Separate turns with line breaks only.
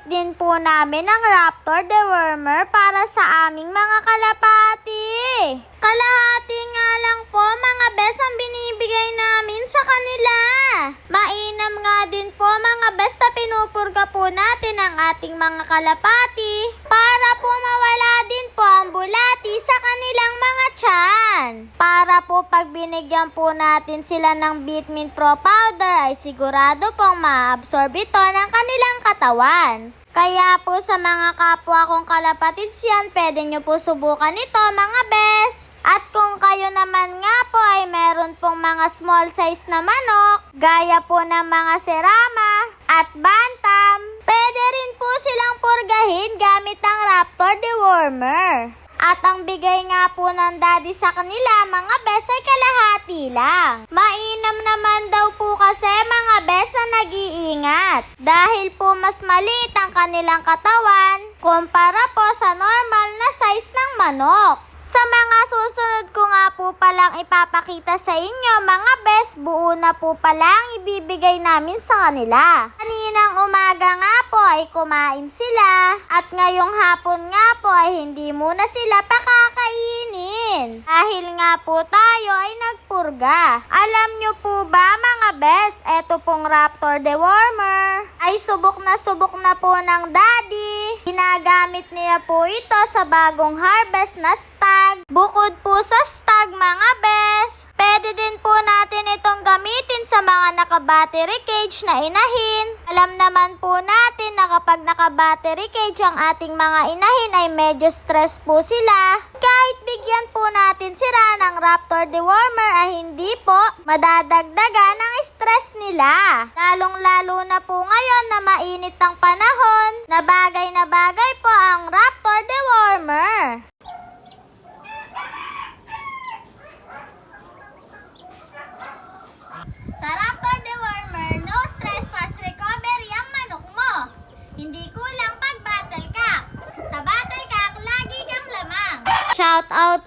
din po namin ang Raptor dewormer para sa aming mga kalapati. Kalahati nga lang po mga bes ang binibigay namin sa kanila. Mainam nga din po mga bes na pinupurga po natin ang ating mga kalapati para po mawala din po ang bulati sa kanilang mga tiyan. Para po pag binigyan po natin sila ng Vitamin Pro powder ay sigurado pong ma-absorb ito ng kanilang katawan. Kaya po sa mga kapwa kong kalapatids yan, pwede nyo po subukan ito mga bes. At kung kayo naman nga po ay meron pong mga small size na manok, gaya po ng mga serama at bantam, pwede rin po silang purgahin gamit ang Raptor dewormer. At ang bigay nga po ng daddy sa kanila mga bes ay kalahati lang. Mainam naman daw po kasi mga bes na nag-iingat. Dahil po mas maliit ang kanilang katawan kumpara po sa normal na size ng manok. Sa mga susunod ko nga po palang ipapakita sa inyo mga bes, buo na po palang ibibigay namin sa kanila. Kaninang umaga nga po ay kumain sila at ngayong hapon nga po ay hindi muna sila pakakainin. Dahil nga po tayo ay nagpurga. Alam nyo po ba mga bes, eto pong Raptor dewormer ay subok na po ng daddy. Ginagamit niya po ito sa bagong harvest na stag. Bukod po sa stag mga bes, pwede din po natin itong gamitin sa mga naka-battery cage na inahin. Alam naman po natin na kapag naka-battery cage ang ating mga inahin ay medyo stress po sila. Kahit bigyan po natin sila ng Raptor dewormer ay hindi po madadagdagan ang stress nila. Lalong-lalo na po ngayon na mainit ang panahon, na bagay po ang Raptor dewormer. Sa Raptor dewormer, no stress, fast recovery ang manok mo. Hindi kulang pag battle cock. Sa battle cock, lagi kang lamang. Shout out